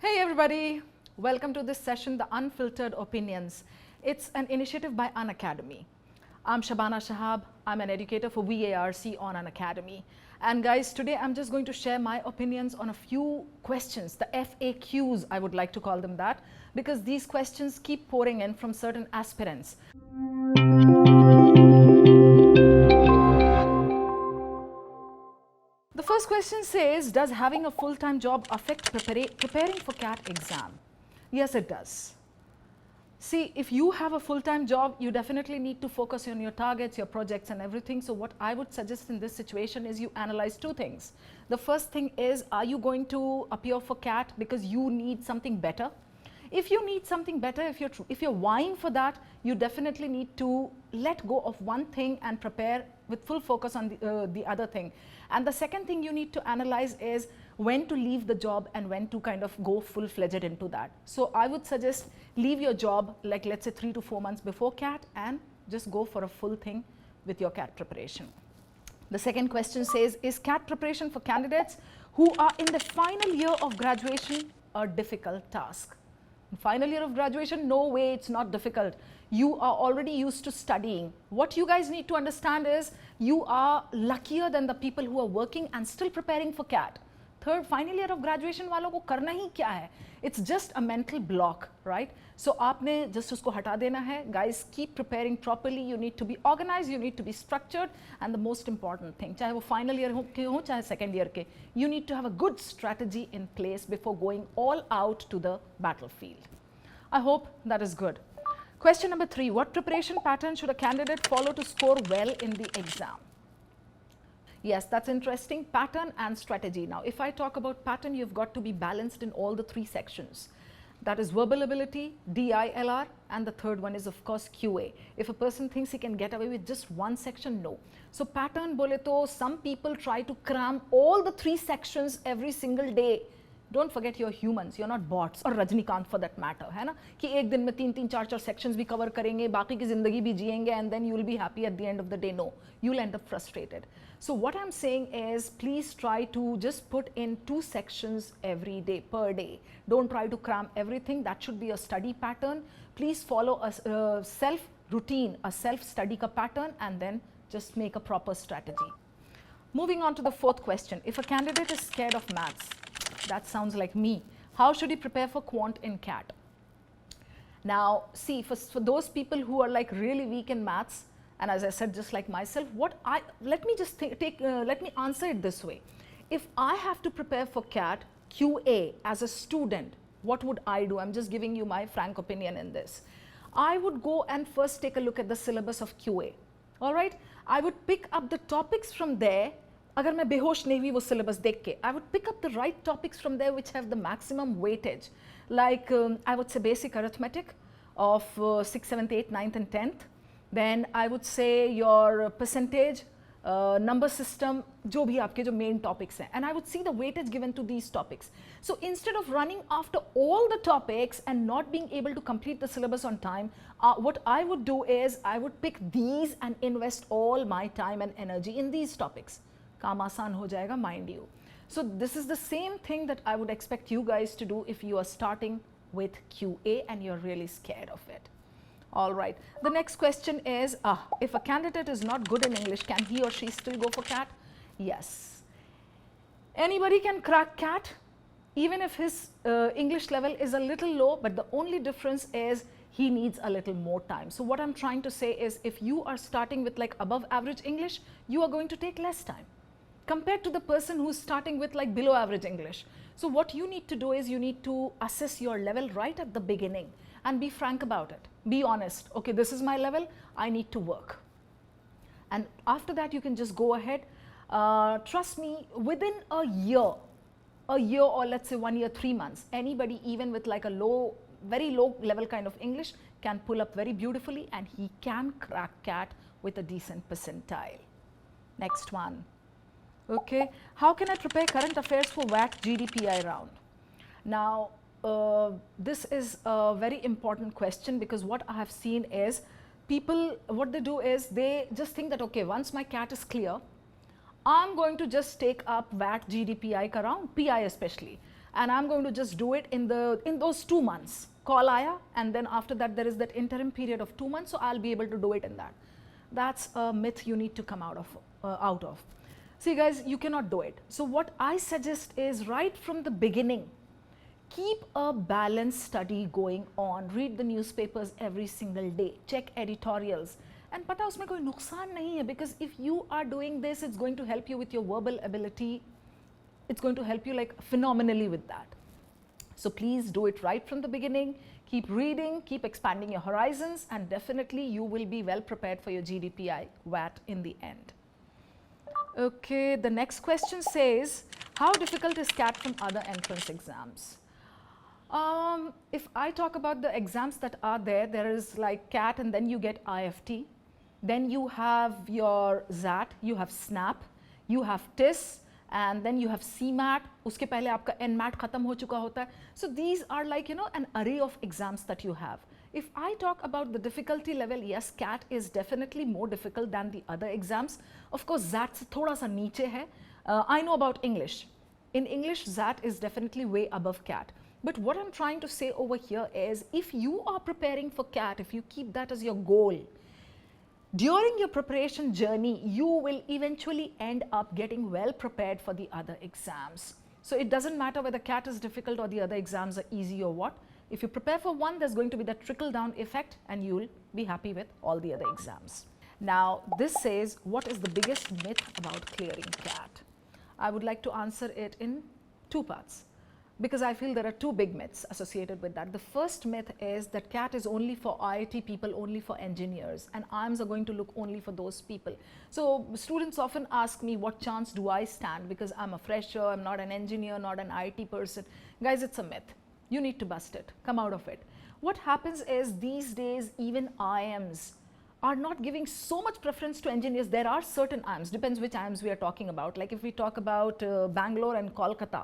Hey everybody, welcome to this session, The Unfiltered Opinions. It's an initiative by Unacademy. I'm Shabana Shahab, I'm an educator for VARC on Unacademy. And guys, today I'm just going to share my opinions on a few questions, the FAQs I would like to call them that, because these questions keep pouring in from certain aspirants. The first question says, does having a full-time job affect preparing for CAT exam? Yes, it does. See, if you have a full-time job, you definitely need to focus on your targets, your projects and everything. So what I would suggest in this situation is you analyze two things. The first thing is, are you going to appear for CAT because you need something better? If you need something better, if you're vying for that, you definitely need to let go of one thing and prepare with full focus on the other thing. And the second thing you need to analyze is when to leave the job and when to kind of go full-fledged into that. So I would suggest leave your job like let's say 3 to 4 months before CAT and just go for a full thing with your CAT preparation. The second question says, is CAT preparation for candidates who are in the final year of graduation a difficult task? Final year of graduation, no way, it's not difficult. You are already used to studying. What you guys need to understand is you are luckier than the people who are working and still preparing for CAT. Third, final year of graduation वालों को करना ही क्या है? It's just a mental block, right? So आपने just उसको हटा देना है. Guys, keep preparing properly. You need to be organized. You need to be structured. And the most important thing, चाहे वो final year के हो, चाहे second year के, you need to have a good strategy in place before going all out to the battlefield. I hope that is good. Question number 3, what preparation pattern should a candidate follow to score well in the exam? Yes, that's interesting. Pattern and strategy. Now, if I talk about pattern, you've got to be balanced in all the 3 sections. That is verbal ability, DILR, and the third one is of course QA. If a person thinks he can get away with just one section, no. So pattern bole to, some people try to cram all the 3 sections every single day. Don't forget you're humans, you're not bots or Rajnikant for that matter, है ना? कि एक दिन में 3-3, 4-4 sections भी cover करेंगे, बाकी की ज़िंदगी भी जिएंगे and then you will be happy at the end of the day. No, you'll end up frustrated. So what I'm saying is, please try to just put in 2 sections every day, per day. Don't try to cram everything. That should be a study pattern. Please follow a self-routine, a self-study ka pattern and then just make a proper strategy. Moving on to the 4th question. If a candidate is scared of maths, that sounds like me. How should he prepare for quant in CAT? Now, see, for those people who are like really weak in maths, and as I said, just like myself, let me answer it this way. If I have to prepare for CAT, QA as a student, what would I do? I'm just giving you my frank opinion in this. I would go and first take a look at the syllabus of QA. All right? I would pick up the topics from there. अगर मैं बेहोश नहीं हुई वो syllabus देख के, I would pick up the right topics from there which have the maximum weightage. Like I would say basic arithmetic of 6th, 7th, 8th, 9th and 10th. Then I would say your percentage, number system, जो भी आपके जो main topics हैं. And I would see the weightage given to these topics. So instead of running after all the topics and not being able to complete the syllabus on time, what I would do is I would pick these and invest all my time and energy in these topics. काम आसान हो जाएगा, mind you. So this is the same thing that I would expect you guys to do if you are starting with QA and you're really scared of it. All right. The next question is, if a candidate is not good in English, can he or she still go for CAT? Yes. Anybody can crack CAT, even if his English level is a little low, but the only difference is he needs a little more time. So what I'm trying to say is, if you are starting with like above average English, you are going to take less time compared to the person who's starting with like below average English. So what you need to do is you need to assess your level right at the beginning and be frank about it. Be honest. Okay, this is my level. I need to work. And after that, you can just go ahead. Trust me, within a year or let's say 1 year, 3 months, anybody even with like a very low level kind of English can pull up very beautifully and he can crack CAT with a decent percentile. Next one. Okay, how can I prepare current affairs for VARC GDPI round? Now, this is a very important question because what I have seen is people, what they do is they just think that, okay, once my CAT is clear, I'm going to just take up VARC GDPI ka round, PI especially. and I'm going to just do it in those 2 months. Call aaya, and then after that there is that interim period of 2 months, so I'll be able to do it in that. That's a myth you need to come out of. See guys, you cannot do it. So what I suggest is right from the beginning, keep a balanced study going on. Read the newspapers every single day. Check editorials. And pata usme koi nuksan nahi hai, because if you are doing this, it's going to help you with your verbal ability. It's going to help you like phenomenally with that. So please do it right from the beginning. Keep reading, keep expanding your horizons, and definitely you will be well prepared for your GDPI VAT in the end. Okay, the next question says, how difficult is CAT from other entrance exams? If I talk about the exams that are there, there is like CAT, and then you get IFT. Then you have your ZAT, you have SNAP, you have TIS, and then you have CMAT. Uske pehle aapka NMAT khatam ho chuka hota hai. So these are like, you know, an array of exams that you have. If I talk about the difficulty level, yes, CAT is definitely more difficult than the other exams. Of course, ZAT se thoda sa niche hai. I know about English. In English, ZAT is definitely way above CAT. But what I'm trying to say over here is, if you are preparing for CAT, if you keep that as your goal, during your preparation journey, you will eventually end up getting well prepared for the other exams. So it doesn't matter whether CAT is difficult or the other exams are easy or what. If you prepare for one, there's going to be that trickle down effect, and you'll be happy with all the other exams. Now, this says, what is the biggest myth about clearing CAT? I would like to answer it in 2 parts, because I feel there are 2 big myths associated with that. The first myth is that CAT is only for IIT people, only for engineers, and IIMs are going to look only for those people. So students often ask me, what chance do I stand, because I'm a fresher, I'm not an engineer, not an IIT person. Guys, it's a myth. You need to bust it, come out of it. What happens is, these days even IIMs are not giving so much preference to engineers. There are certain IIMs, depends which IIMs we are talking about. Like if we talk about Bangalore and Kolkata,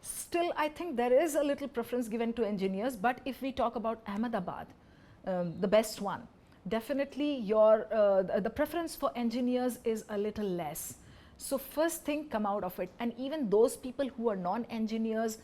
still I think there is a little preference given to engineers. But if we talk about Ahmedabad, the best one, definitely the preference for engineers is a little less. So first thing, come out of it. And even those people who are non-engineers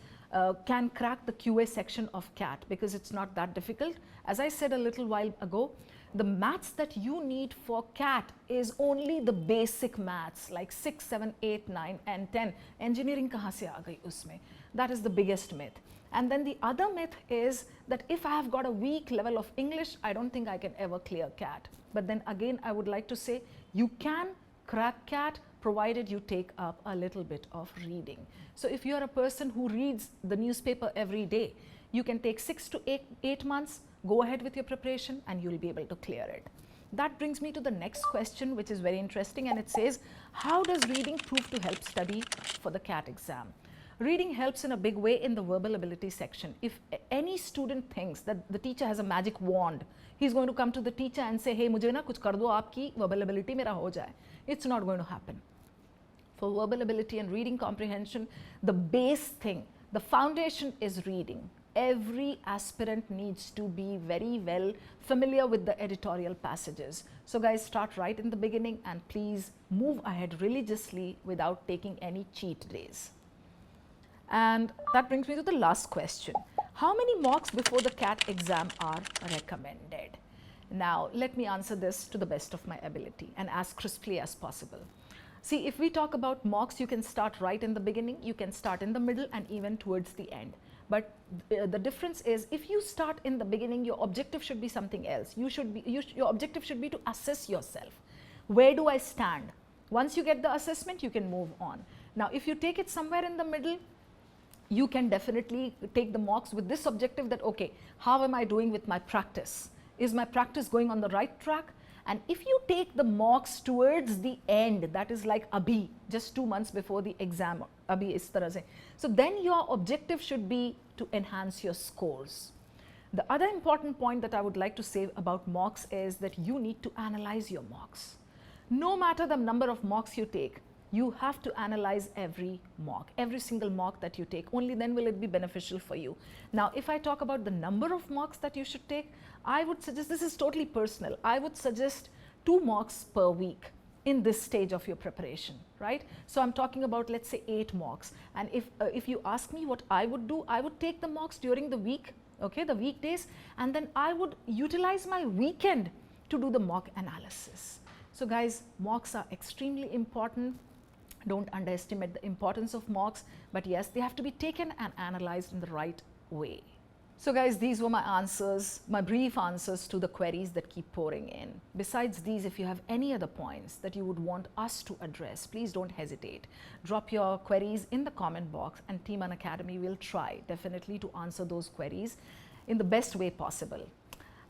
can crack the QA section of CAT, because it's not that difficult. As I said a little while ago, the maths that you need for CAT is only the basic maths, like 6, 7, 8, 9 and 10. Engineering kahan se aa gayi usme? That is the biggest myth. And then the other myth is that if I have got a weak level of English, I don't think I can ever clear CAT. But then again, I would like to say, you can crack CAT provided you take up a little bit of reading. So if you're a person who reads the newspaper every day, you can take 6 to 8 months, go ahead with your preparation, and you'll be able to clear it. That brings me to the next question, which is very interesting, and it says, how does reading prove to help study for the CAT exam? Reading helps in a big way in the verbal ability section. If any student thinks that the teacher has a magic wand, he's going to come to the teacher and say, hey, mujhe na kuch kar do, aapki verbal ability mera ho jaye. It's not going to happen. For verbal ability and reading comprehension, the base thing, the foundation is reading. Every aspirant needs to be very well familiar with the editorial passages. So guys, start right in the beginning, and please move ahead religiously without taking any cheat days. And that brings me to the last question. How many mocks before the CAT exam are recommended? Now, let me answer this to the best of my ability and as crisply as possible. See, if we talk about mocks, you can start right in the beginning, you can start in the middle, and even towards the end. But the difference is, if you start in the beginning, your objective should be something else. Your objective should be to assess yourself. Where do I stand? Once you get the assessment, you can move on. Now, if you take it somewhere in the middle, you can definitely take the mocks with this objective that, okay, how am I doing with my practice? Is my practice going on the right track? And if you take the mocks towards the end, that is like abhi, just 2 months before the exam, abhi is tarah se. So then your objective should be to enhance your scores. The other important point that I would like to say about mocks is that you need to analyze your mocks. No matter the number of mocks you take, you have to analyze every mock, every single mock that you take. Only then will it be beneficial for you. Now, if I talk about the number of mocks that you should take, I would suggest, this is totally personal, I would suggest 2 mocks per week. in this stage of your preparation, right? So I'm talking about, let's say, 8 mocks. And if you ask me what I would do, I would take the mocks during the week, okay, the weekdays, and then I would utilize my weekend to do the mock analysis. So guys, mocks are extremely important. Don't underestimate the importance of mocks, but yes, they have to be taken and analyzed in the right way. So guys, these were my answers, my brief answers to the queries that keep pouring in. Besides these, if you have any other points that you would want us to address, please don't hesitate. Drop your queries in the comment box and Team Unacademy will try definitely to answer those queries in the best way possible.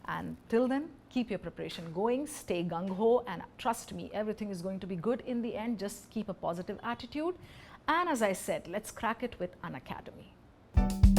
And till then, keep your preparation going, stay gung-ho, and trust me, everything is going to be good in the end. Just keep a positive attitude. And as I said, let's crack it with Unacademy.